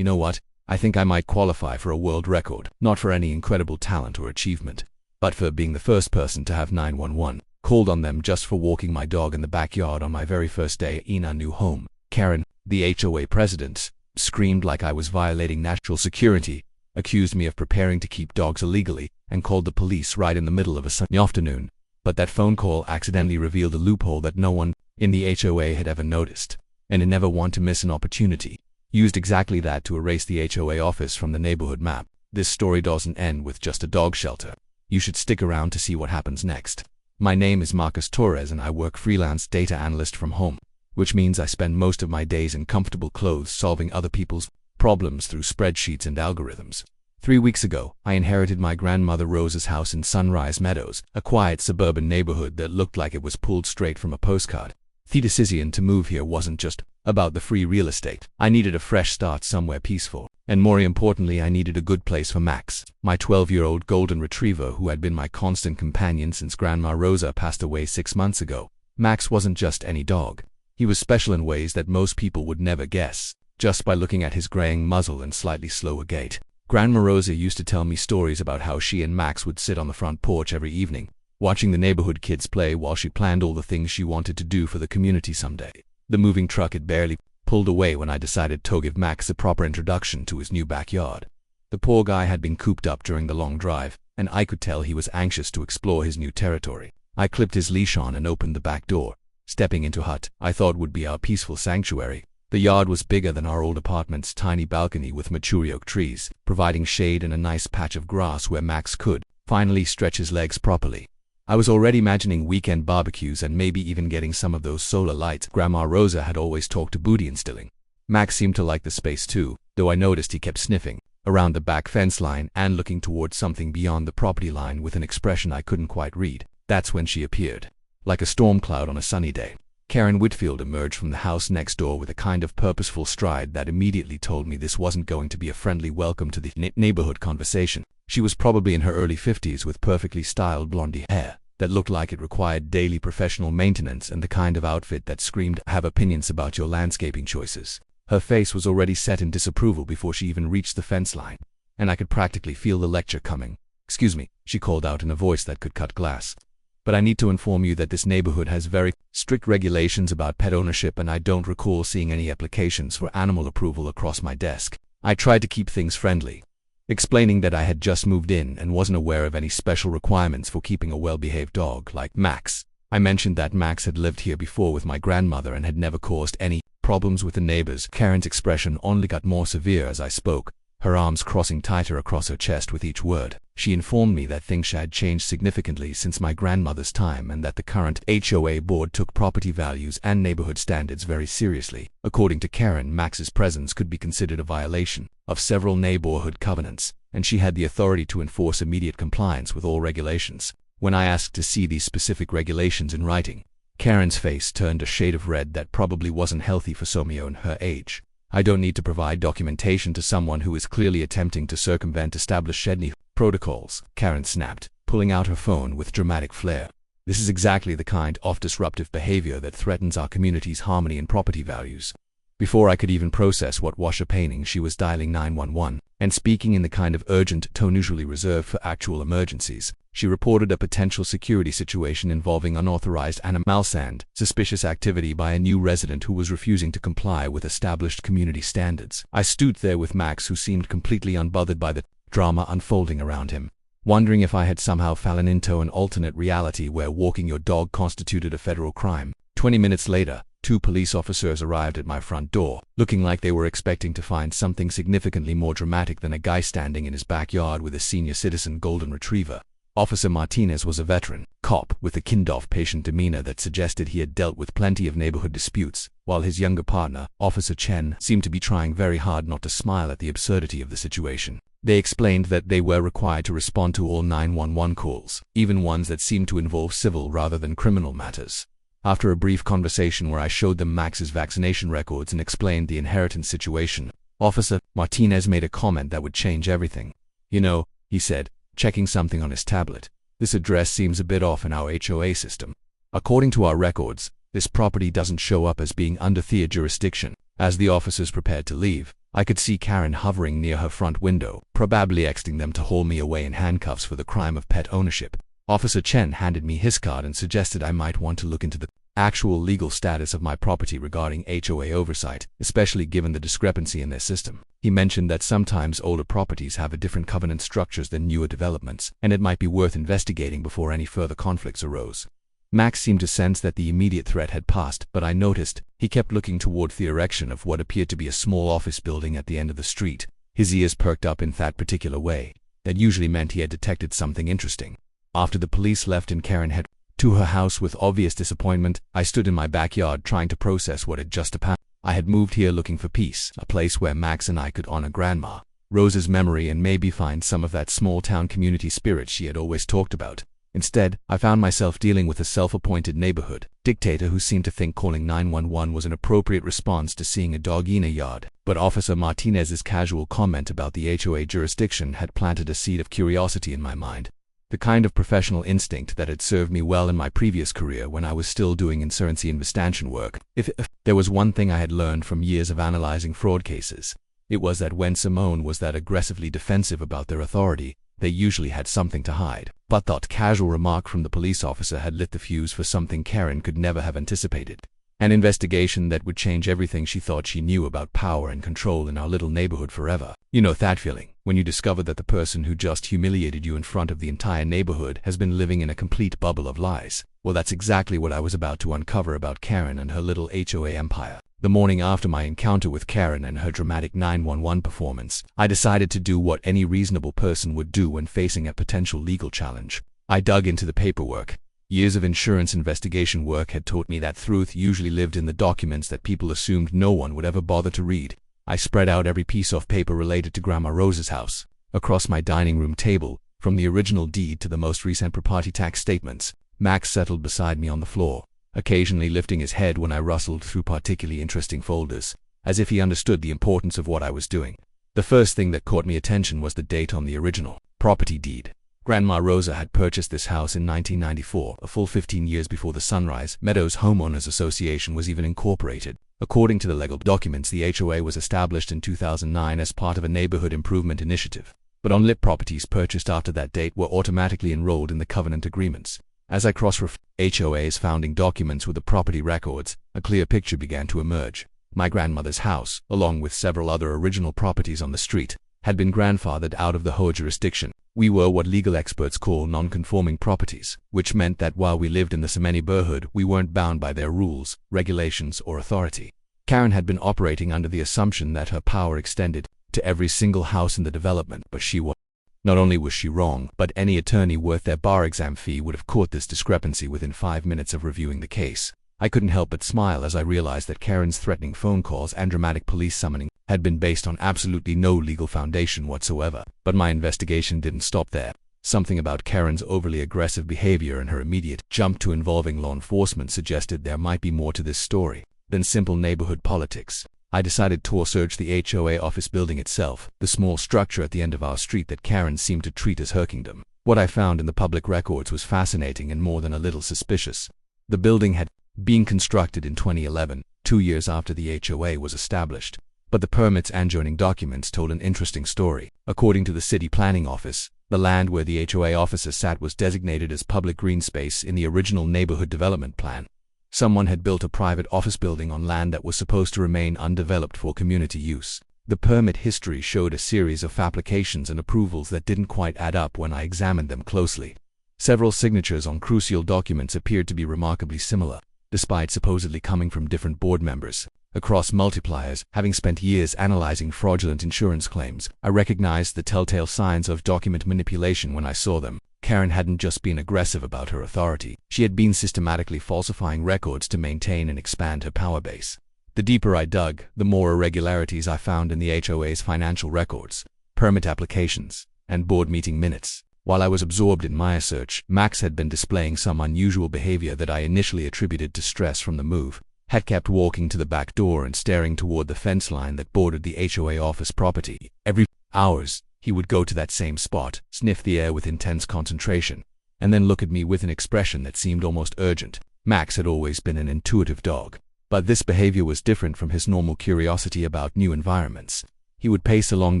You know what? I think I might qualify for a world record, not for any incredible talent or achievement, but for being the first person to have 911 called on them just for walking my dog in the backyard on my very first day in our new home. Karen, the HOA president, screamed like I was violating national security, accused me of preparing to keep dogs illegally, and called the police right in the middle of a sunny afternoon. But that phone call accidentally revealed a loophole that no one in the HOA had ever noticed, and I never want to miss an opportunity. Used exactly that to erase the HOA office from the neighborhood map. This story doesn't end with just a dog shelter. You should stick around to see what happens next. My name is Marcus Torres and I work freelance data analyst from home, which means I spend most of my days in comfortable clothes solving other people's problems through spreadsheets and algorithms. 3 weeks ago, I inherited my grandmother Rosa's house in Sunrise Meadows, a quiet suburban neighborhood that looked like it was pulled straight from a postcard. The decision to move here wasn't just about the free real estate. I needed a fresh start somewhere peaceful. And more importantly, I needed a good place for Max, my 12-year-old golden retriever who had been my constant companion since Grandma Rosa passed away 6 months ago. Max wasn't just any dog. He was special in ways that most people would never guess, just by looking at his graying muzzle and slightly slower gait. Grandma Rosa used to tell me stories about how she and Max would sit on the front porch every evening, watching the neighborhood kids play while she planned all the things she wanted to do for the community someday. The moving truck had barely pulled away when I decided to give Max a proper introduction to his new backyard. The poor guy had been cooped up during the long drive, and I could tell he was anxious to explore his new territory. I clipped his leash on and opened the back door, stepping into hut I thought would be our peaceful sanctuary. The yard was bigger than our old apartment's tiny balcony with mature oak trees, providing shade and a nice patch of grass where Max could finally stretch his legs properly. I was already imagining weekend barbecues and maybe even getting some of those solar lights Grandma Rosa had always talked to booty instilling. Max seemed to like the space too, though I noticed he kept sniffing around the back fence line and looking towards something beyond the property line with an expression I couldn't quite read. That's when she appeared, like a storm cloud on a sunny day. Karen Whitfield emerged from the house next door with a kind of purposeful stride that immediately told me this wasn't going to be a friendly welcome to the neighborhood conversation. She was probably in her early 50s with perfectly styled blondie hair that looked like it required daily professional maintenance and the kind of outfit that screamed, "Have opinions about your landscaping choices." Her face was already set in disapproval before she even reached the fence line, and I could practically feel the lecture coming. "Excuse me," she called out in a voice that could cut glass, "but I need to inform you that this neighborhood has very strict regulations about pet ownership and I don't recall seeing any applications for animal approval across my desk." I tried to keep things friendly, explaining that I had just moved in and wasn't aware of any special requirements for keeping a well-behaved dog like Max. I mentioned that Max had lived here before with my grandmother and had never caused any problems with the neighbors. Karen's expression only got more severe as I spoke, her arms crossing tighter across her chest with each word. She informed me that things had changed significantly since my grandmother's time and that the current HOA board took property values and neighborhood standards very seriously. According to Karen, Max's presence could be considered a violation of several neighborhood covenants, and she had the authority to enforce immediate compliance with all regulations. When I asked to see these specific regulations in writing, Karen's face turned a shade of red that probably wasn't healthy for someone her age. "I don't need to provide documentation to someone who is clearly attempting to circumvent established SHEDNY protocols," Karen snapped, pulling out her phone with dramatic flair. "This is exactly the kind of disruptive behavior that threatens our community's harmony and property values." Before I could even process what washer painting, she was dialing 911 and speaking in the kind of urgent tone usually reserved for actual emergencies. She reported a potential security situation involving unauthorized animal sand, suspicious activity by a new resident who was refusing to comply with established community standards. I stood there with Max, who seemed completely unbothered by the drama unfolding around him, wondering if I had somehow fallen into an alternate reality where walking your dog constituted a federal crime. 20 minutes later, 2 police officers arrived at my front door, looking like they were expecting to find something significantly more dramatic than a guy standing in his backyard with a senior citizen golden retriever. Officer Martinez was a veteran cop with a kind-of patient demeanor that suggested he had dealt with plenty of neighborhood disputes, while his younger partner, Officer Chen, seemed to be trying very hard not to smile at the absurdity of the situation. They explained that they were required to respond to all 911 calls, even ones that seemed to involve civil rather than criminal matters. After a brief conversation where I showed them Max's vaccination records and explained the inheritance situation, Officer Martinez made a comment that would change everything. "You know," he said, checking something on his tablet, "this address seems a bit off in our HOA system. According to our records, this property doesn't show up as being under their jurisdiction." As the officers prepared to leave, I could see Karen hovering near her front window, probably expecting them to haul me away in handcuffs for the crime of pet ownership. Officer Chen handed me his card and suggested I might want to look into the actual legal status of my property regarding HOA oversight, especially given the discrepancy in their system. He mentioned that sometimes older properties have a different covenant structures than newer developments, and it might be worth investigating before any further conflicts arose. Max seemed to sense that the immediate threat had passed, but I noticed he kept looking toward the direction of what appeared to be a small office building at the end of the street. His ears perked up in that particular way. That usually meant he had detected something interesting. After the police left and Karen headed to her house with obvious disappointment, I stood in my backyard trying to process what had just happened. I had moved here looking for peace, a place where Max and I could honor Grandma Rose's memory and maybe find some of that small-town community spirit she had always talked about. Instead, I found myself dealing with a self-appointed neighborhood dictator who seemed to think calling 911 was an appropriate response to seeing a dog in a yard. But Officer Martinez's casual comment about the HOA jurisdiction had planted a seed of curiosity in my mind. The kind of professional instinct that had served me well in my previous career when I was still doing insurance investigation work. If there was one thing I had learned from years of analyzing fraud cases, it was that when Simone was that aggressively defensive about their authority, they usually had something to hide. But that casual remark from the police officer had lit the fuse for something Karen could never have anticipated. An investigation that would change everything she thought she knew about power and control in our little neighborhood forever. You know that feeling, when you discover that the person who just humiliated you in front of the entire neighborhood has been living in a complete bubble of lies. Well, that's exactly what I was about to uncover about Karen and her little HOA empire. The morning after my encounter with Karen and her dramatic 911 performance, I decided to do what any reasonable person would do when facing a potential legal challenge. I dug into the paperwork. Years of insurance investigation work had taught me that truth usually lived in the documents that people assumed no one would ever bother to read. I spread out every piece of paper related to Grandma Rose's house. Across my dining room table, from the original deed to the most recent property tax statements, Max settled beside me on the floor, occasionally lifting his head when I rustled through particularly interesting folders, as if he understood the importance of what I was doing. The first thing that caught me attention was the date on the original property deed. Grandma Rosa had purchased this house in 1994, a full 15 years before the Sunrise Meadows Homeowners Association was even incorporated. According to the legal documents, the HOA was established in 2009 as part of a neighborhood improvement initiative. But on-lit properties purchased after that date were automatically enrolled in the covenant agreements. As I cross-referenced HOA's founding documents with the property records, a clear picture began to emerge. My grandmother's house, along with several other original properties on the street, had been grandfathered out of the HOA jurisdiction. We were what legal experts call non-conforming properties, which meant that while we lived in the same neighborhood, we weren't bound by their rules, regulations, or authority. Karen had been operating under the assumption that her power extended to every single house in the development, but she was. Not only was she wrong, but any attorney worth their bar exam fee would have caught this discrepancy within 5 minutes of reviewing the case. I couldn't help but smile as I realized that Karen's threatening phone calls and dramatic police summoning had been based on absolutely no legal foundation whatsoever. But my investigation didn't stop there. Something about Karen's overly aggressive behavior and her immediate jump to involving law enforcement suggested there might be more to this story than simple neighborhood politics. I decided to search the HOA office building itself, the small structure at the end of our street that Karen seemed to treat as her kingdom. What I found in the public records was fascinating and more than a little suspicious. The building had been constructed in 2011, 2 years after the HOA was established. But the permits and joining documents told an interesting story. According to the city planning office, the land where the HOA officer sat was designated as public green space in the original neighborhood development plan. Someone had built a private office building on land that was supposed to remain undeveloped for community use. The permit history showed a series of applications and approvals that didn't quite add up when I examined them closely. Several signatures on crucial documents appeared to be remarkably similar, despite supposedly coming from different board members. Across multipliers, having spent years analyzing fraudulent insurance claims, I recognized the telltale signs of document manipulation when I saw them. Karen hadn't just been aggressive about her authority. She had been systematically falsifying records to maintain and expand her power base. The deeper I dug, the more irregularities I found in the HOA's financial records, permit applications, and board meeting minutes. While I was absorbed in my search, Max had been displaying some unusual behavior that I initially attributed to stress from the move. Had kept walking to the back door and staring toward the fence line that bordered the HOA office property. Every hours, he would go to that same spot, sniff the air with intense concentration, and then look at me with an expression that seemed almost urgent. Max had always been an intuitive dog, but this behavior was different from his normal curiosity about new environments. He would pace along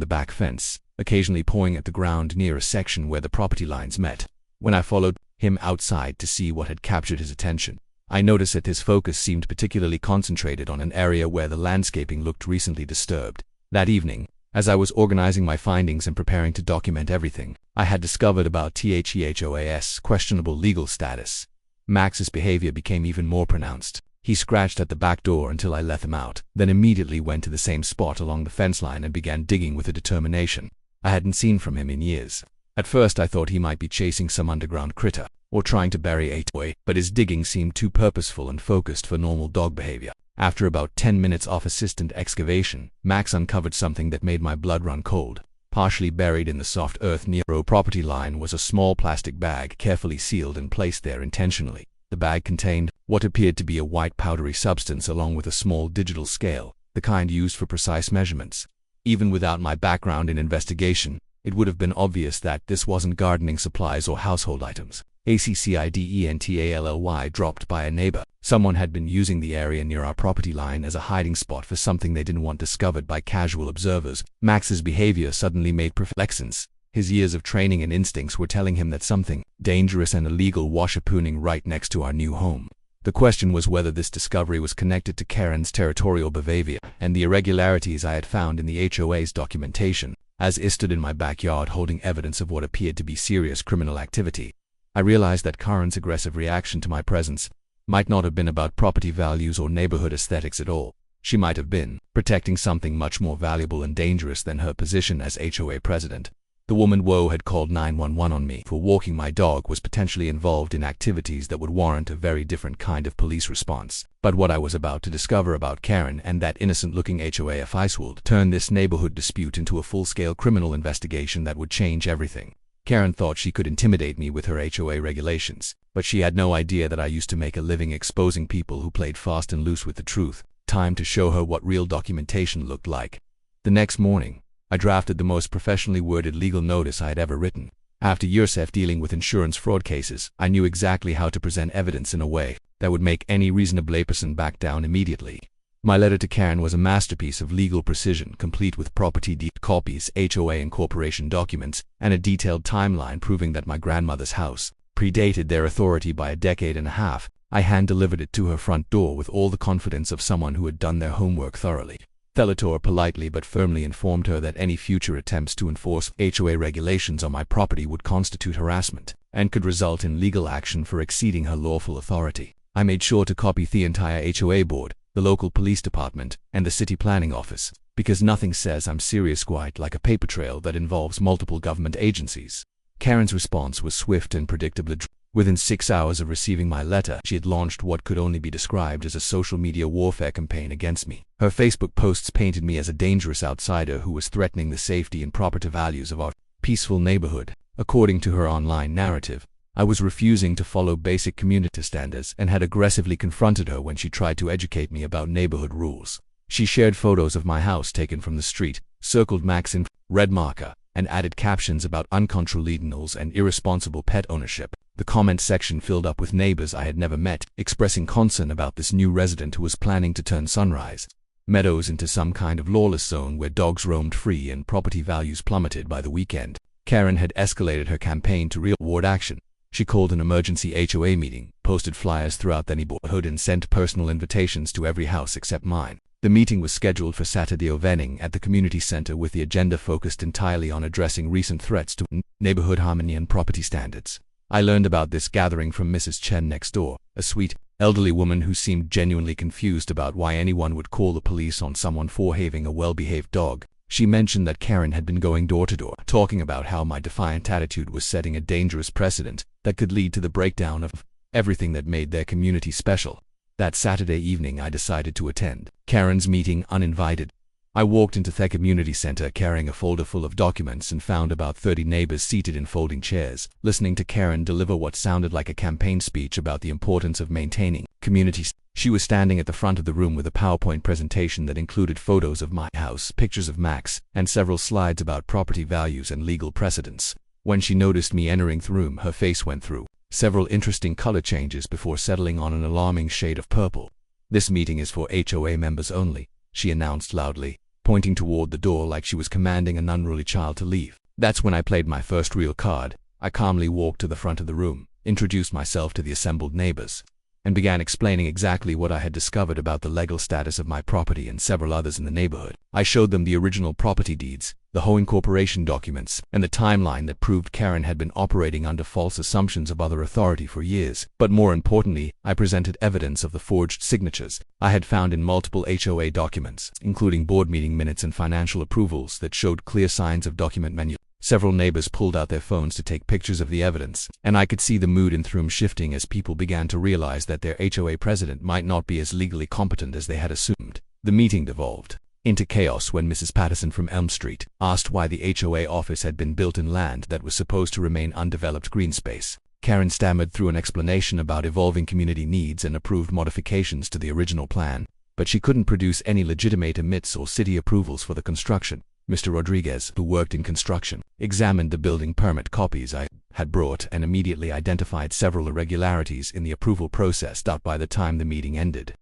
the back fence, occasionally pawing at the ground near a section where the property lines met. When I followed him outside to see what had captured his attention, I noticed that his focus seemed particularly concentrated on an area where the landscaping looked recently disturbed. That evening, as I was organizing my findings and preparing to document everything I had discovered about THEHOA's questionable legal status, Max's behavior became even more pronounced. He scratched at the back door until I let him out, then immediately went to the same spot along the fence line and began digging with a determination I hadn't seen from him in years. At first I thought he might be chasing some underground critter, or trying to bury a toy, but his digging seemed too purposeful and focused for normal dog behavior. After about 10 minutes of assistant excavation, Max uncovered something that made my blood run cold. Partially buried in the soft earth near our property line was a small plastic bag carefully sealed and placed there intentionally. The bag contained what appeared to be a white powdery substance along with a small digital scale, the kind used for precise measurements. Even without my background in investigation, it would have been obvious that this wasn't gardening supplies or household items. Accidentally dropped by a neighbor. Someone had been using the area near our property line as a hiding spot for something they didn't want discovered by casual observers. Max's behavior suddenly made perfect sense. His years of training and instincts were telling him that something dangerous and illegal was happening right next to our new home. The question was whether this discovery was connected to Karen's territorial behavior and the irregularities I had found in the HOA's documentation. As I stood in my backyard holding evidence of what appeared to be serious criminal activity, I realized that Karen's aggressive reaction to my presence might not have been about property values or neighborhood aesthetics at all. She might have been protecting something much more valuable and dangerous than her position as HOA president. The woman who had called 911 on me for walking my dog was potentially involved in activities that would warrant a very different kind of police response. But what I was about to discover about Karen and that innocent-looking HOA official turned this neighborhood dispute into a full-scale criminal investigation that would change everything. Karen thought she could intimidate me with her HOA regulations, but she had no idea that I used to make a living exposing people who played fast and loose with the truth. Time to show her what real documentation looked like. The next morning, I drafted the most professionally worded legal notice I had ever written. After years of dealing with insurance fraud cases, I knew exactly how to present evidence in a way that would make any reasonable person back down immediately. My letter to Karen was a masterpiece of legal precision, complete with property deed copies, HOA and corporation documents, and a detailed timeline proving that my grandmother's house predated their authority by a decade and a half. I hand-delivered it to her front door with all the confidence of someone who had done their homework thoroughly. Thelator politely but firmly informed her that any future attempts to enforce HOA regulations on my property would constitute harassment and could result in legal action for exceeding her lawful authority. I made sure to copy the entire HOA board, the local police department, and the city planning office, because nothing says I'm serious quite like a paper trail that involves multiple government agencies. Karen's response was swift and predictable. Within 6 hours of receiving my letter, she had launched what could only be described as a social media warfare campaign against me. Her Facebook posts painted me as a dangerous outsider who was threatening the safety and property values of our peaceful neighborhood. According to her online narrative, I was refusing to follow basic community standards and had aggressively confronted her when she tried to educate me about neighborhood rules. She shared photos of my house taken from the street, circled Max in red marker, and added captions about uncontrolled animals and irresponsible pet ownership. The comment section filled up with neighbors I had never met, expressing concern about this new resident who was planning to turn Sunrise Meadows into some kind of lawless zone where dogs roamed free and property values plummeted by the weekend. Karen had escalated her campaign to real-world action. She called an emergency HOA meeting, posted flyers throughout the neighborhood, and sent personal invitations to every house except mine. The meeting was scheduled for Saturday evening at the community center with the agenda focused entirely on addressing recent threats to neighborhood harmony and property standards. I learned about this gathering from Mrs. Chen next door, a sweet, elderly woman who seemed genuinely confused about why anyone would call the police on someone for having a well-behaved dog. She mentioned that Karen had been going door to door, talking about how my defiant attitude was setting a dangerous precedent that could lead to the breakdown of everything that made their community special. That Saturday evening I decided to attend Karen's meeting uninvited. I walked into the community center carrying a folder full of documents and found about 30 neighbors seated in folding chairs, listening to Karen deliver what sounded like a campaign speech about the importance of maintaining communities. She was standing at the front of the room with a PowerPoint presentation that included photos of my house, pictures of Max, and several slides about property values and legal precedents. When she noticed me entering the room, her face went through several interesting color changes before settling on an alarming shade of purple. "This meeting is for HOA members only," she announced loudly. pointing toward the door like she was commanding an unruly child to leave. That's when I played my first real card. I calmly walked to the front of the room, introduced myself to the assembled neighbors, and began explaining exactly what I had discovered about the legal status of my property and several others in the neighborhood. I showed them the original property deeds, the HOA incorporation documents, and the timeline that proved Karen had been operating under false assumptions of other authority for years. But more importantly, I presented evidence of the forged signatures I had found in multiple HOA documents, including board meeting minutes and financial approvals that showed clear signs of document manipulation. Several neighbors pulled out their phones to take pictures of the evidence, and I could see the mood in the room shifting as people began to realize that their HOA president might not be as legally competent as they had assumed. The meeting devolved into chaos when Mrs. Patterson from Elm Street asked why the HOA office had been built in land that was supposed to remain undeveloped green space. Karen stammered through an explanation about evolving community needs and approved modifications to the original plan, but she couldn't produce any legitimate permits or city approvals for the construction. Mr. Rodriguez, who worked in construction, examined the building permit copies I had brought and immediately identified several irregularities in the approval process. By the time the meeting ended,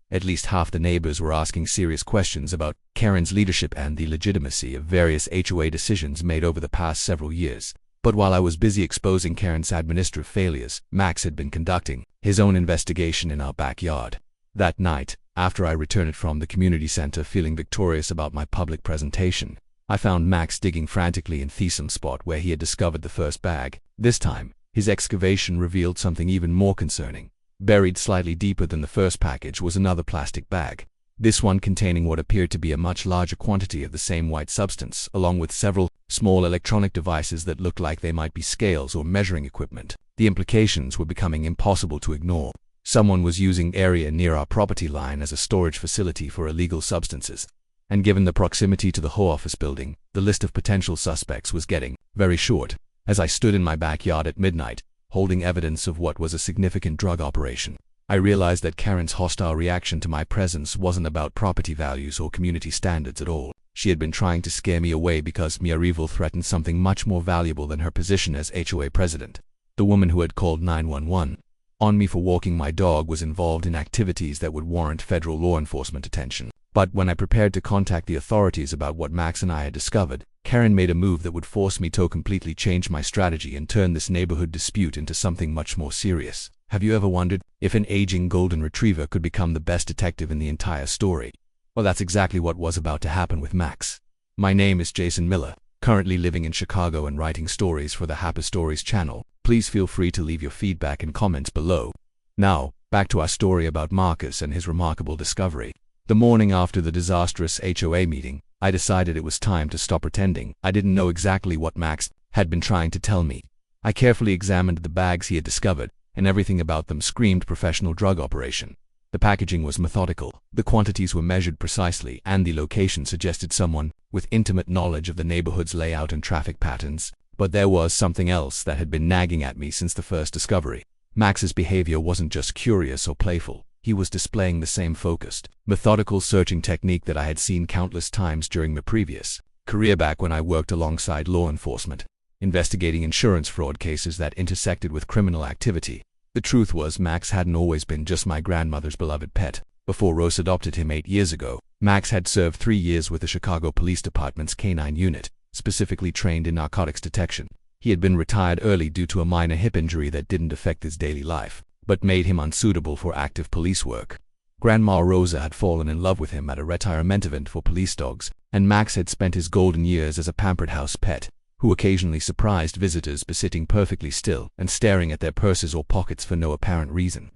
at least half the neighbors were asking serious questions about Karen's leadership and the legitimacy of various HOA decisions made over the past several years. But while I was busy exposing Karen's administrative failures, Max had been conducting his own investigation in our backyard. That night, after I returned from the community center feeling victorious about my public presentation, I found Max digging frantically in the same spot where he had discovered the first bag. This time, his excavation revealed something even more concerning. Buried slightly deeper than the first package was another plastic bag, this one containing what appeared to be a much larger quantity of the same white substance, along with several small electronic devices that looked like they might be scales or measuring equipment. The implications were becoming impossible to ignore. Someone was using area near our property line as a storage facility for illegal substances. And given the proximity to the HOA office building, the list of potential suspects was getting very short. As I stood in my backyard at midnight, holding evidence of what was a significant drug operation, I realized that Karen's hostile reaction to my presence wasn't about property values or community standards at all. She had been trying to scare me away because mere evil threatened something much more valuable than her position as HOA president. The woman who had called 911 on me for walking my dog was involved in activities that would warrant federal law enforcement attention. But when I prepared to contact the authorities about what Max and I had discovered, Karen made a move that would force me to completely change my strategy and turn this neighborhood dispute into something much more serious. Have you ever wondered if an aging golden retriever could become the best detective in the entire story? Well, that's exactly what was about to happen with Max. My name is Jason Miller, currently living in Chicago and writing stories for the Happy Stories channel. Please feel free to leave your feedback and comments below. Now, back to our story about Marcus and his remarkable discovery. The morning after the disastrous HOA meeting, I decided it was time to stop pretending I didn't know exactly what Max had been trying to tell me. I carefully examined the bags he had discovered, and everything about them screamed professional drug operation. The packaging was methodical, the quantities were measured precisely, and the location suggested someone with intimate knowledge of the neighborhood's layout and traffic patterns. But there was something else that had been nagging at me since the first discovery. Max's behavior wasn't just curious or playful. He was displaying the same focused, methodical searching technique that I had seen countless times during my previous career back when I worked alongside law enforcement, investigating insurance fraud cases that intersected with criminal activity. The truth was, Max hadn't always been just my grandmother's beloved pet. Before Rose adopted him 8 years ago, Max had served 3 years with the Chicago Police Department's K-9 unit, specifically trained in narcotics detection. He had been retired early due to a minor hip injury that didn't affect his daily life, but made him unsuitable for active police work. Grandma Rosa had fallen in love with him at a retirement event for police dogs, and Max had spent his golden years as a pampered house pet, who occasionally surprised visitors by sitting perfectly still and staring at their purses or pockets for no apparent reason.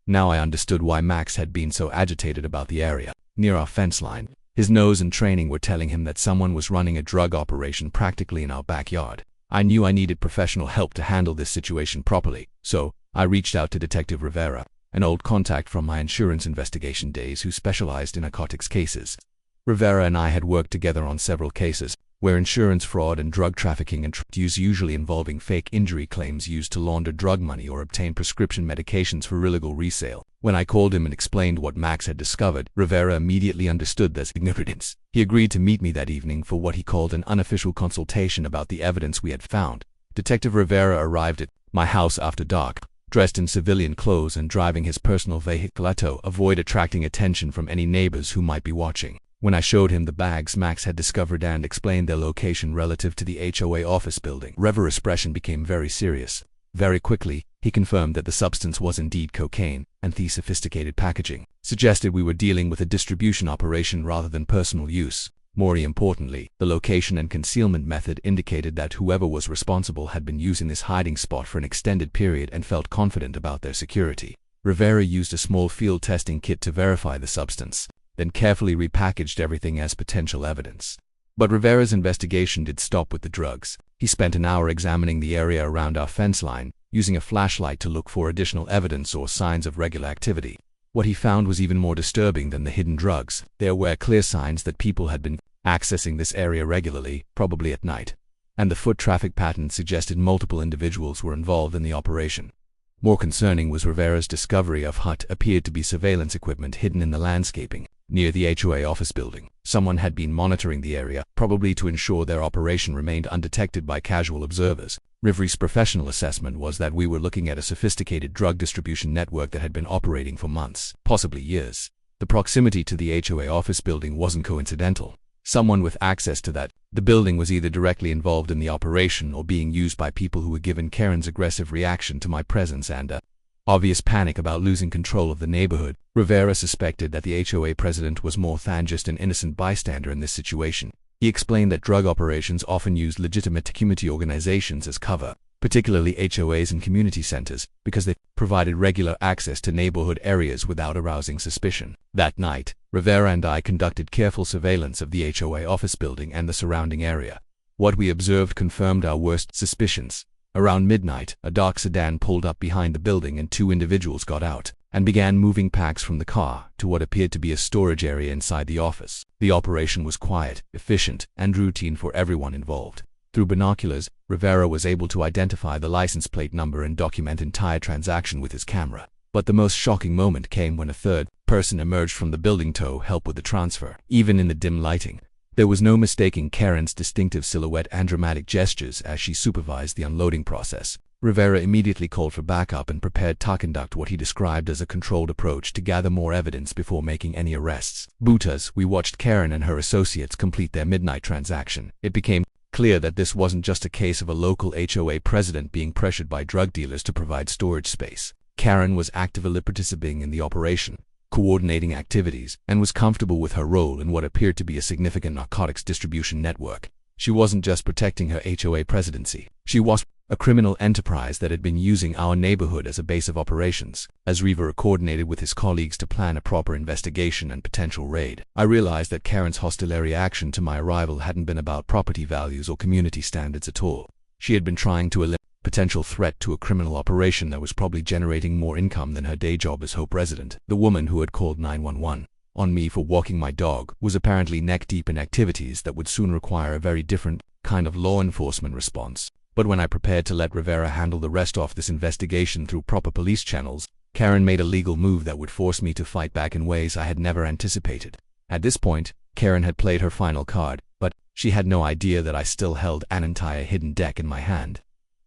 Now I understood why Max had been so agitated about the area near our fence line. His nose and training were telling him that someone was running a drug operation practically in our backyard. I knew I needed professional help to handle this situation properly, so I reached out to Detective Rivera, an old contact from my insurance investigation days who specialized in narcotics cases. Rivera and I had worked together on several cases where insurance fraud and drug trafficking and use, usually involving fake injury claims used to launder drug money or obtain prescription medications for illegal resale. When I called him and explained what Max had discovered, Rivera immediately understood their significance. He agreed to meet me that evening for what he called an unofficial consultation about the evidence we had found. Detective Rivera arrived at my house after dark, dressed in civilian clothes and driving his personal vehicle to avoid attracting attention from any neighbors who might be watching. When I showed him the bags Max had discovered and explained their location relative to the HOA office building, Rivera's expression became very serious. Very quickly, he confirmed that the substance was indeed cocaine, and the sophisticated packaging suggested we were dealing with a distribution operation rather than personal use. More importantly, the location and concealment method indicated that whoever was responsible had been using this hiding spot for an extended period and felt confident about their security. Rivera used a small field testing kit to verify the substance, then carefully repackaged everything as potential evidence. But Rivera's investigation did stop with the drugs. He spent an hour examining the area around our fence line, using a flashlight to look for additional evidence or signs of regular activity. What he found was even more disturbing than the hidden drugs. There were clear signs that people had been accessing this area regularly, probably at night, and the foot traffic pattern suggested multiple individuals were involved in the operation. More concerning was Rivera's discovery of what appeared to be surveillance equipment hidden in the landscaping near the HOA office building. Someone had been monitoring the area, probably to ensure their operation remained undetected by casual observers. Rivera's professional assessment was that we were looking at a sophisticated drug distribution network that had been operating for months, possibly years. The proximity to the HOA office building wasn't coincidental. Someone with access to the building was either directly involved in the operation or being used by people who were given Karen's aggressive reaction to my presence and obvious panic about losing control of the neighborhood. Rivera suspected that the HOA president was more than just an innocent bystander in this situation. He explained that drug operations often used legitimate community organizations as cover, particularly HOAs and community centers, because they provided regular access to neighborhood areas without arousing suspicion. That night, Rivera and I conducted careful surveillance of the HOA office building and the surrounding area. What we observed confirmed our worst suspicions. Around midnight, a dark sedan pulled up behind the building and two individuals got out and began moving packs from the car to what appeared to be a storage area inside the office. The operation was quiet, efficient, and routine for everyone involved. Through binoculars, Rivera was able to identify the license plate number and document the entire transaction with his camera. But the most shocking moment came when a third person emerged from the building to help with the transfer. Even in the dim lighting, there was no mistaking Karen's distinctive silhouette and dramatic gestures as she supervised the unloading process. Rivera immediately called for backup and prepared to conduct what he described as a controlled approach to gather more evidence before making any arrests. As we watched Karen and her associates complete their midnight transaction, it became clear that this wasn't just a case of a local HOA president being pressured by drug dealers to provide storage space. Karen was actively participating in the operation, coordinating activities, and was comfortable with her role in what appeared to be a significant narcotics distribution network. She wasn't just protecting her HOA presidency. She was a criminal enterprise that had been using our neighborhood as a base of operations. As Rivera coordinated with his colleagues to plan a proper investigation and potential raid, I realized that Karen's hostile reaction to my arrival hadn't been about property values or community standards at all. She had been trying to eliminate potential threat to a criminal operation that was probably generating more income than her day job as HOA president. The woman who had called 911 on me for walking my dog was apparently neck-deep in activities that would soon require a very different kind of law enforcement response. But when I prepared to let Rivera handle the rest of this investigation through proper police channels, Karen made a legal move that would force me to fight back in ways I had never anticipated. At this point, Karen had played her final card, but she had no idea that I still held an entire hidden deck in my hand.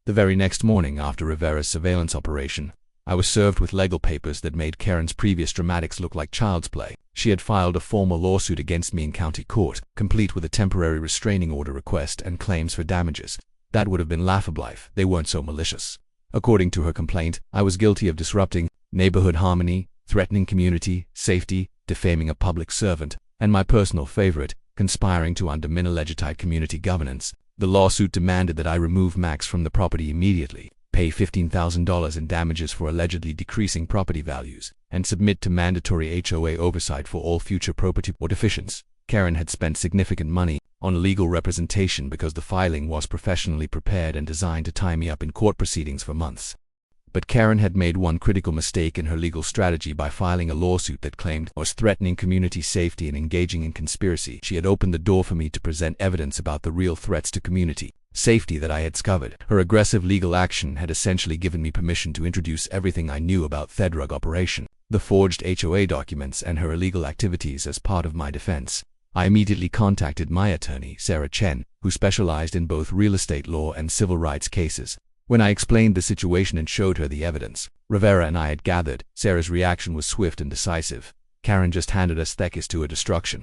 The very next morning after Rivera's surveillance operation, I was served with legal papers that made Karen's previous dramatics look like child's play. She had filed a formal lawsuit against me in county court, complete with a temporary restraining order request and claims for damages. That would have been laughable if they weren't so malicious. According to her complaint, I was guilty of disrupting neighborhood harmony, threatening community safety, defaming a public servant, and my personal favorite, conspiring to undermine alleged community governance. The lawsuit demanded that I remove Max from the property immediately, pay $15,000 in damages for allegedly decreasing property values, and submit to mandatory HOA oversight for all future property deficiencies. Karen had spent significant money on legal representation because the filing was professionally prepared and designed to tie me up in court proceedings for months. But Karen had made one critical mistake in her legal strategy by filing a lawsuit that claimed I was threatening community safety and engaging in conspiracy. She had opened the door for me to present evidence about the real threats to community safety that I had discovered. Her aggressive legal action had essentially given me permission to introduce everything I knew about the drug operation, the forged HOA documents, and her illegal activities as part of my defense. I immediately contacted my attorney, Sarah Chen, who specialized in both real estate law and civil rights cases. When I explained the situation and showed her the evidence Rivera and I had gathered, Sarah's reaction was swift and decisive. Karen just handed us Thekis to her destruction.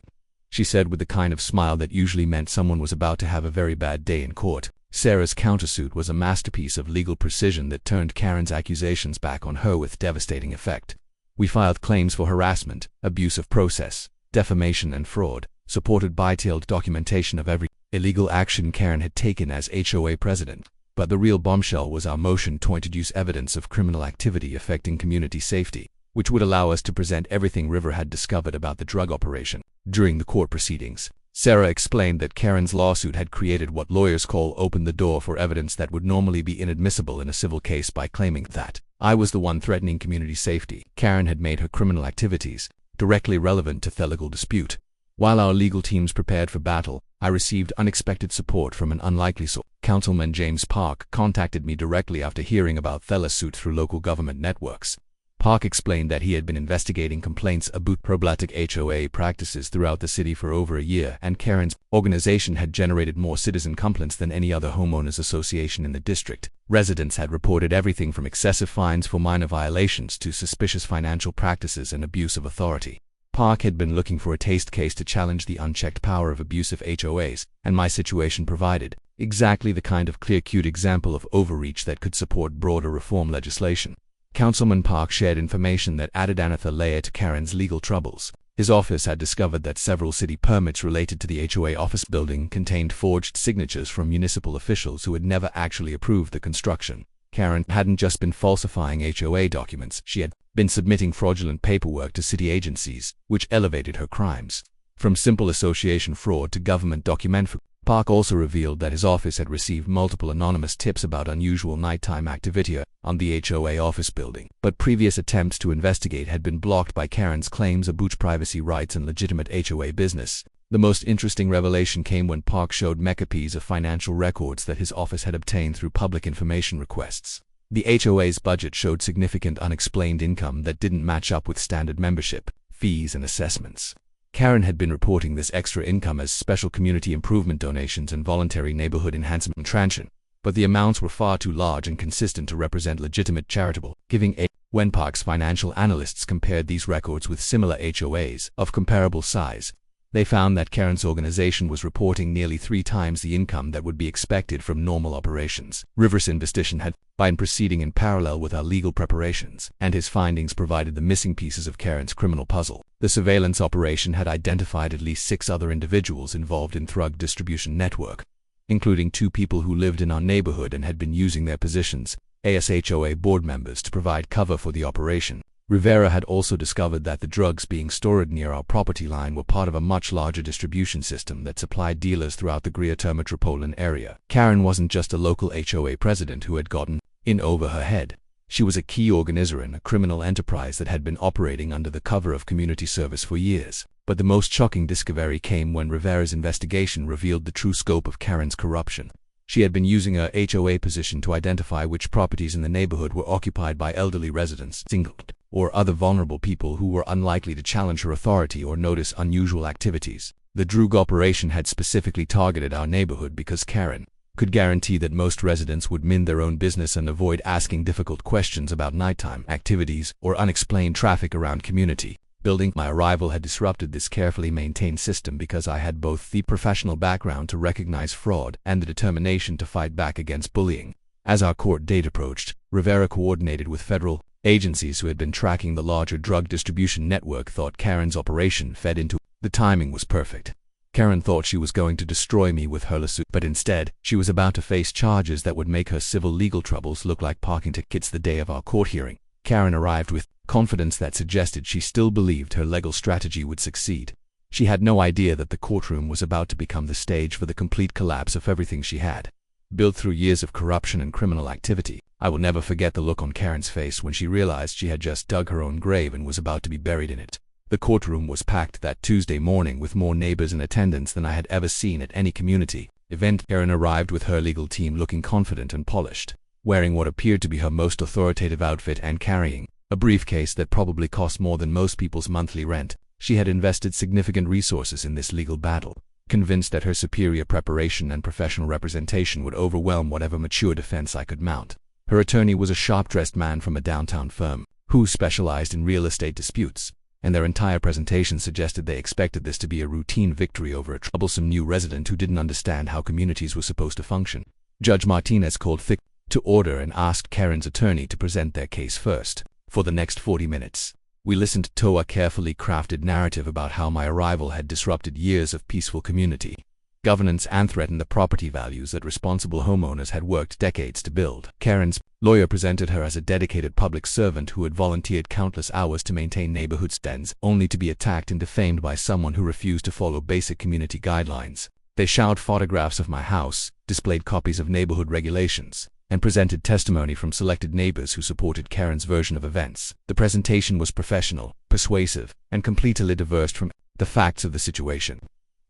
she said with the kind of smile that usually meant someone was about to have a very bad day in court. Sarah's countersuit was a masterpiece of legal precision that turned Karen's accusations back on her with devastating effect. We filed claims for harassment, abuse of process, defamation and fraud, supported by detailed documentation of every illegal action Karen had taken as HOA president. But the real bombshell was our motion to introduce evidence of criminal activity affecting community safety, which would allow us to present everything River had discovered about the drug operation. During the court proceedings, Sarah explained that Karen's lawsuit had created what lawyers call open the door for evidence that would normally be inadmissible in a civil case by claiming that I was the one threatening community safety. Karen had made her criminal activities directly relevant to the legal dispute. While our legal teams prepared for battle, I received unexpected support from an unlikely source. Councilman James Park contacted me directly after hearing about Thella's suit through local government networks. Park explained that he had been investigating complaints about problematic HOA practices throughout the city for over a year, and Karen's organization had generated more citizen complaints than any other homeowners association in the district. Residents had reported everything from excessive fines for minor violations to suspicious financial practices and abuse of authority. Park had been looking for a taste case to challenge the unchecked power of abusive HOAs, and my situation provided exactly the kind of clear-cut example of overreach that could support broader reform legislation. Councilman Park shared information that added another layer to Karen's legal troubles. His office had discovered that several city permits related to the HOA office building contained forged signatures from municipal officials who had never actually approved the construction. Karen hadn't just been falsifying HOA documents, she had been submitting fraudulent paperwork to city agencies, which elevated her crimes from simple association fraud to government document fraud. Park also revealed that his office had received multiple anonymous tips about unusual nighttime activity on the HOA office building, but previous attempts to investigate had been blocked by Karen's claims about privacy rights and legitimate HOA business. The most interesting revelation came when Park showed copies of financial records that his office had obtained through public information requests. The HOA's budget showed significant unexplained income that didn't match up with standard membership, fees and assessments. Karen had been reporting this extra income as special community improvement donations and voluntary neighborhood enhancement tranche, but the amounts were far too large and consistent to represent legitimate charitable giving. When Park's financial analysts compared these records with similar HOAs of comparable size, they found that Karen's organization was reporting nearly 3 times the income that would be expected from normal operations. River's investigation had been proceeding in parallel with our legal preparations, and his findings provided the missing pieces of Karen's criminal puzzle. The surveillance operation had identified at least 6 other individuals involved in drug distribution network, including 2 people who lived in our neighborhood and had been using their positions as HOA board members to provide cover for the operation. Rivera had also discovered that the drugs being stored near our property line were part of a much larger distribution system that supplied dealers throughout the Greater Metropolitan area. Karen wasn't just a local HOA president who had gotten in over her head. She was a key organizer in a criminal enterprise that had been operating under the cover of community service for years. But the most shocking discovery came when Rivera's investigation revealed the true scope of Karen's corruption. She had been using her HOA position to identify which properties in the neighborhood were occupied by elderly residents, single or other vulnerable people who were unlikely to challenge her authority or notice unusual activities. The drug operation had specifically targeted our neighborhood because Karen could guarantee that most residents would mind their own business and avoid asking difficult questions about nighttime activities or unexplained traffic around community building. My arrival had disrupted this carefully maintained system because I had both the professional background to recognize fraud and the determination to fight back against bullying. As our court date approached, Rivera coordinated with federal agencies who had been tracking the larger drug distribution network thought Karen's operation fed into. The timing was perfect. Karen thought she was going to destroy me with her lawsuit, but instead, she was about to face charges that would make her civil legal troubles look like parking tickets the day of our court hearing. Karen arrived with confidence that suggested she still believed her legal strategy would succeed. She had no idea that the courtroom was about to become the stage for the complete collapse of everything she had built through years of corruption and criminal activity. I will never forget the look on Karen's face when she realized she had just dug her own grave and was about to be buried in it. The courtroom was packed that Tuesday morning with more neighbors in attendance than I had ever seen at any community event. Karen arrived with her legal team looking confident and polished, wearing what appeared to be her most authoritative outfit and carrying a briefcase that probably cost more than most people's monthly rent. She had invested significant resources in this legal battle, convinced that her superior preparation and professional representation would overwhelm whatever mature defense I could mount. Her attorney was a sharp-dressed man from a downtown firm who specialized in real estate disputes. and their entire presentation suggested they expected this to be a routine victory over a troublesome new resident who didn't understand how communities were supposed to function. Judge Martinez called thick to order and asked Karen's attorney to present their case first. For the next 40 minutes, we listened to a carefully crafted narrative about how my arrival had disrupted years of peaceful community governance and threatened the property values that responsible homeowners had worked decades to build. Karen's lawyer presented her as a dedicated public servant who had volunteered countless hours to maintain neighborhood standards, only to be attacked and defamed by someone who refused to follow basic community guidelines. They showed photographs of my house, displayed copies of neighborhood regulations, and presented testimony from selected neighbors who supported Karen's version of events. The presentation was professional, persuasive, and completely divorced from the facts of the situation.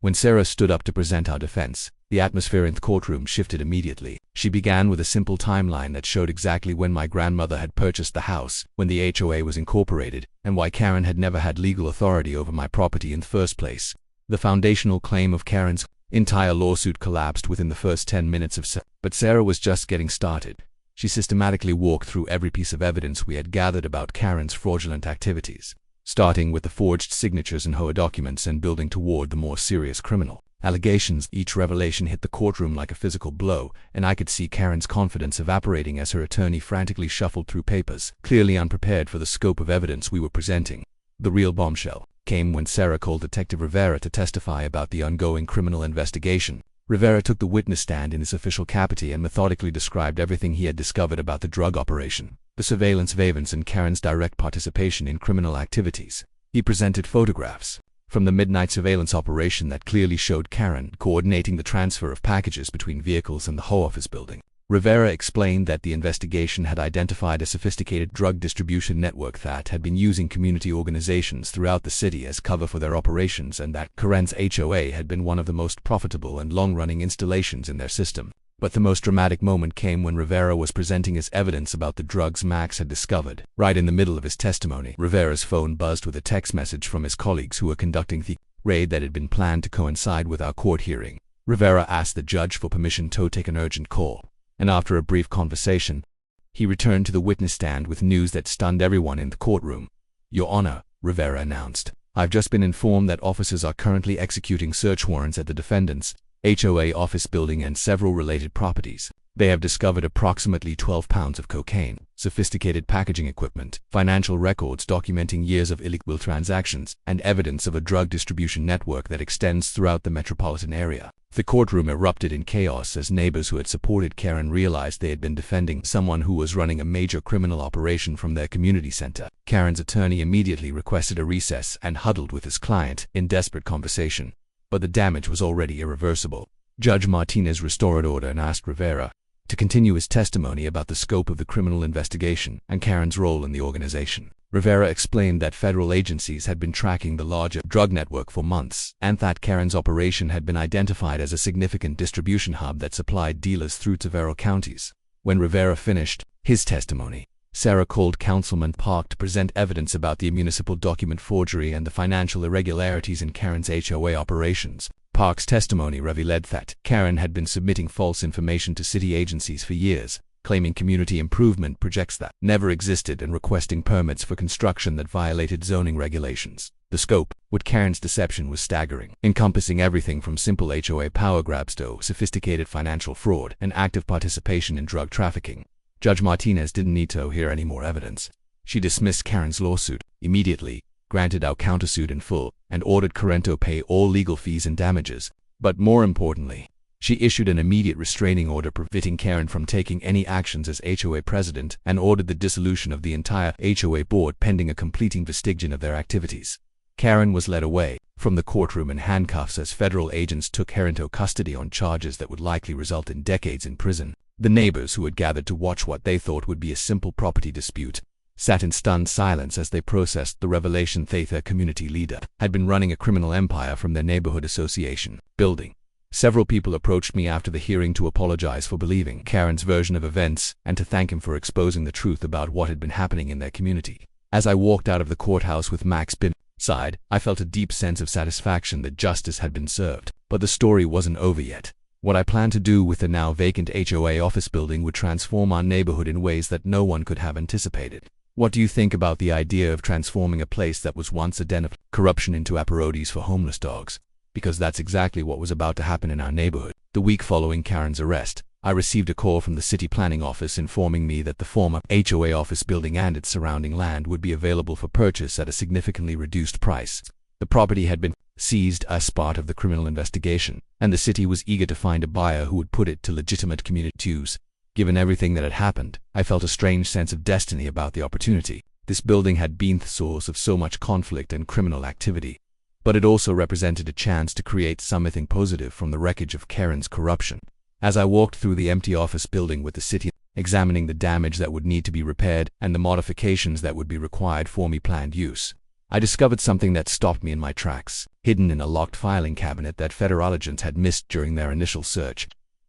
When Sarah stood up to present our defense, the atmosphere in the courtroom shifted immediately. She began with a simple timeline that showed exactly when my grandmother had purchased the house, when the HOA was incorporated, and why Karen had never had legal authority over my property in the first place. The foundational claim of Karen's entire lawsuit collapsed within the first 10 minutes of but Sarah was just getting started. She systematically walked through every piece of evidence we had gathered about Karen's fraudulent activities, starting with the forged signatures in HOA documents and building toward the more serious criminal allegations. Each revelation hit the courtroom like a physical blow, and I could see Karen's confidence evaporating as her attorney frantically shuffled through papers, clearly unprepared for the scope of evidence we were presenting. The real bombshell came when Sarah called Detective Rivera to testify about the ongoing criminal investigation. Rivera took the witness stand in his official capacity and methodically described everything he had discovered about the drug operation, the surveillance evidence, and Karen's direct participation in criminal activities. He presented photographs from the midnight surveillance operation that clearly showed Karen coordinating the transfer of packages between vehicles and the HOA office building. Rivera explained that the investigation had identified a sophisticated drug distribution network that had been using community organizations throughout the city as cover for their operations, and that Karen's HOA had been one of the most profitable and long-running installations in their system. But the most dramatic moment came when Rivera was presenting his evidence about the drugs Max had discovered. Right in the middle of his testimony, Rivera's phone buzzed with a text message from his colleagues who were conducting the raid that had been planned to coincide with our court hearing. Rivera asked the judge for permission to take an urgent call, and after a brief conversation, he returned to the witness stand with news that stunned everyone in the courtroom. "Your Honor," Rivera announced, "I've just been informed that officers are currently executing search warrants at the defendant's HOA office building and several related properties. They have discovered approximately 12 pounds of cocaine, sophisticated packaging equipment, financial records documenting years of illegal transactions, and evidence of a drug distribution network that extends throughout the metropolitan area." The courtroom erupted in chaos as neighbors who had supported Karen realized they had been defending someone who was running a major criminal operation from their community center. Karen's attorney immediately requested a recess and huddled with his client in desperate conversation. But the damage was already irreversible. Judge Martinez restored order and asked Rivera to continue his testimony about the scope of the criminal investigation and Karen's role in the organization. Rivera explained that federal agencies had been tracking the larger drug network for months, and that Karen's operation had been identified as a significant distribution hub that supplied dealers through several counties. When Rivera finished his testimony, Sarah called Councilman Park to present evidence about the municipal document forgery and the financial irregularities in Karen's HOA operations. Park's testimony revealed that Karen had been submitting false information to city agencies for years, claiming community improvement projects that never existed and requesting permits for construction that violated zoning regulations. The scope with Karen's deception was staggering, encompassing everything from simple HOA power grabs to sophisticated financial fraud and active participation in drug trafficking. Judge Martinez didn't need to hear any more evidence. She dismissed Karen's lawsuit immediately, granted our countersuit in full, and ordered Karen to pay all legal fees and damages. But more importantly, she issued an immediate restraining order preventing Karen from taking any actions as HOA president and ordered the dissolution of the entire HOA board pending a complete investigation of their activities. Karen was led away from the courtroom in handcuffs as federal agents took her into custody on charges that would likely result in decades in prison. The neighbors who had gathered to watch what they thought would be a simple property dispute sat in stunned silence as they processed the revelation that their community leader had been running a criminal empire from their neighborhood association building. Several people approached me after the hearing to apologize for believing Karen's version of events and to thank him for exposing the truth about what had been happening in their community. As I walked out of the courthouse with Max by my side, I felt a deep sense of satisfaction that justice had been served. But the story wasn't over yet. What I planned to do with the now vacant HOA office building would transform our neighborhood in ways that no one could have anticipated. What do you think about the idea of transforming a place that was once a den of corruption into a parodies for homeless dogs? Because that's exactly what was about to happen in our neighborhood. The week following Karen's arrest, I received a call from the city planning office informing me that the former HOA office building and its surrounding land would be available for purchase at a significantly reduced price. The property had been seized as part of the criminal investigation, and the city was eager to find a buyer who would put it to legitimate community use. Given everything that had happened, I felt a strange sense of destiny about the opportunity. This building had been the source of so much conflict and criminal activity, but it also represented a chance to create something positive from the wreckage of Karen's corruption. As I walked through the empty office building with the city, examining the damage that would need to be repaired and the modifications that would be required for planned use, I discovered something that stopped me in my tracks. Hidden in a locked filing cabinet that federal agents had missed during their initial search,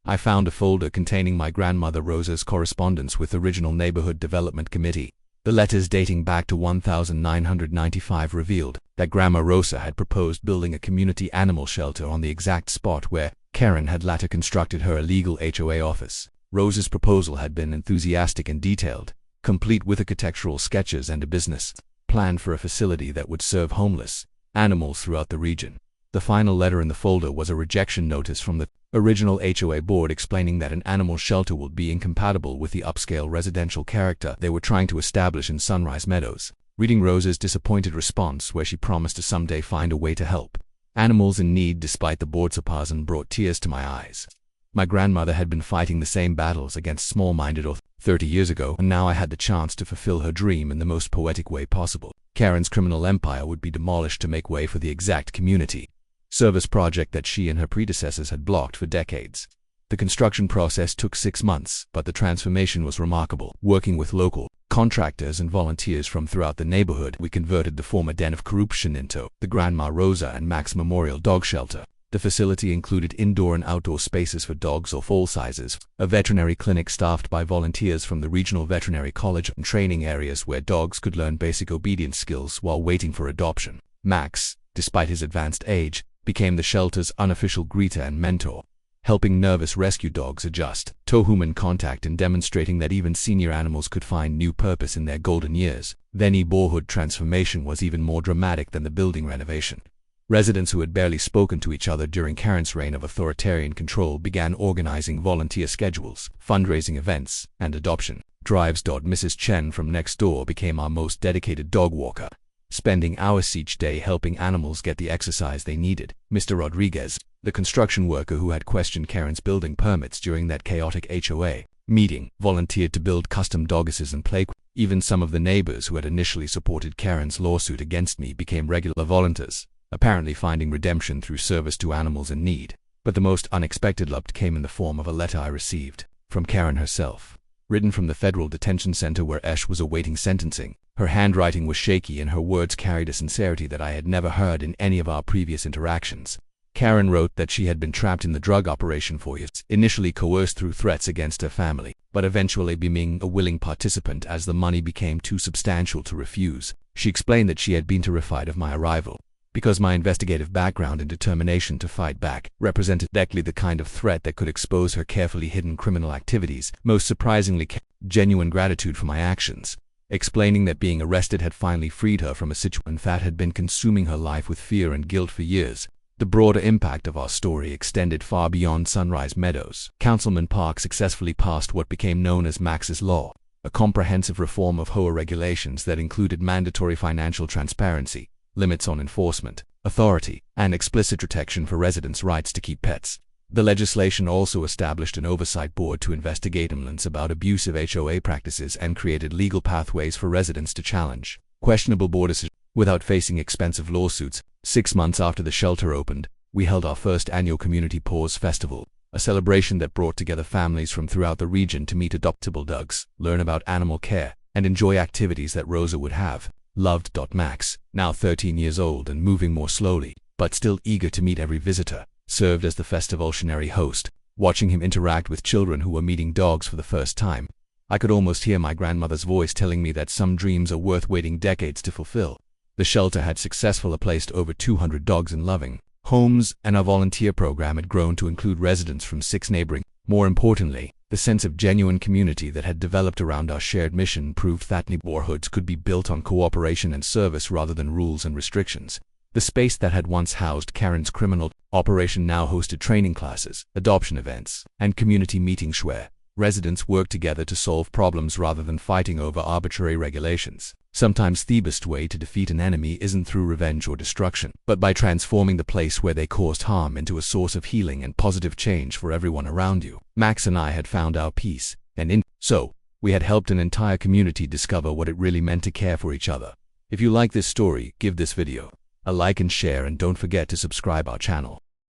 I found a folder containing my grandmother Rosa's correspondence with the original Neighborhood Development Committee. The letters dating back to 1995 revealed that Grandma Rosa had proposed building a community animal shelter on the exact spot where Karen had later constructed her illegal HOA office. Rosa's proposal had been enthusiastic and detailed, complete with architectural sketches and a business plan for a facility that would serve homeless animals throughout the region. The final letter in the folder was a rejection notice from the original HOA board explaining that an animal shelter would be incompatible with the upscale residential character they were trying to establish in Sunrise Meadows. Reading Rosa's disappointed response, where she promised to someday find a way to help animals in need despite the board's opposition, brought tears to my eyes. My grandmother had been fighting the same battles against small-minded 30 years ago, and now I had the chance to fulfill her dream in the most poetic way possible. Karen's criminal empire would be demolished to make way for the exact community service project that she and her predecessors had blocked for decades. The construction process took 6 months, but the transformation was remarkable. Working with local contractors and volunteers from throughout the neighborhood, we converted the former den of corruption into the Grandma Rosa and Max Memorial Dog Shelter. The facility included indoor and outdoor spaces for dogs of all sizes, a veterinary clinic staffed by volunteers from the regional veterinary college, and training areas where dogs could learn basic obedience skills while waiting for adoption. Max, despite his advanced age, became the shelter's unofficial greeter and mentor, helping nervous rescue dogs adjust to human contact and demonstrating that even senior animals could find new purpose in their golden years. The neighborhood transformation was even more dramatic than the building renovation. Residents who had barely spoken to each other during Karen's reign of authoritarian control began organizing volunteer schedules, fundraising events, and adoption drives. Mrs. Chen from next door became our most dedicated dog walker, spending hours each day helping animals get the exercise they needed. Mr. Rodriguez, the construction worker who had questioned Karen's building permits during that chaotic HOA meeting, volunteered to build custom doggies and play. Even some of the neighbors who had initially supported Karen's lawsuit against me became regular volunteers, apparently finding redemption through service to animals in need. But the most unexpected luck came in the form of a letter I received from Karen herself, written from the federal detention center where Esh was awaiting sentencing. Her handwriting was shaky and her words carried a sincerity that I had never heard in any of our previous interactions. Karen wrote that she had been trapped in the drug operation for years, initially coerced through threats against her family, but eventually becoming a willing participant as the money became too substantial to refuse. She explained that she had been terrified of my arrival, because my investigative background and determination to fight back represented exactly the kind of threat that could expose her carefully hidden criminal activities. Most surprisingly, genuine gratitude for my actions, explaining that being arrested had finally freed her from a situation that had been consuming her life with fear and guilt for years. The broader impact of our story extended far beyond Sunrise Meadows. Councilman Park successfully passed what became known as Max's Law, a comprehensive reform of HOA regulations that included mandatory financial transparency, limits on enforcement, authority, and explicit protection for residents' rights to keep pets. The legislation also established an oversight board to investigate complaints about abusive HOA practices and created legal pathways for residents to challenge questionable board decisions without facing expensive lawsuits. 6 months after the shelter opened, we held our first annual Community Paws Festival, a celebration that brought together families from throughout the region to meet adoptable dogs, learn about animal care, and enjoy activities that Rosa would have loved. Max, now 13 years old and moving more slowly, but still eager to meet every visitor, served as the festival's host. Watching him interact with children who were meeting dogs for the first time, I could almost hear my grandmother's voice telling me that some dreams are worth waiting decades to fulfill. The shelter had successfully placed over 200 dogs in loving homes, and our volunteer program had grown to include residents from 6 neighboring. More importantly, The sense of genuine community that had developed around our shared mission proved that neighborhoods could be built on cooperation and service rather than rules and restrictions. The space that had once housed Karen's criminal operation now hosted training classes, adoption events, and community meetings where residents worked together to solve problems rather than fighting over arbitrary regulations. Sometimes the best way to defeat an enemy isn't through revenge or destruction, but by transforming the place where they caused harm into a source of healing and positive change for everyone around you. Max and I had found our peace, and so we had helped an entire community discover what it really meant to care for each other. If you like this story, give this video a like and share, and don't forget to subscribe our channel.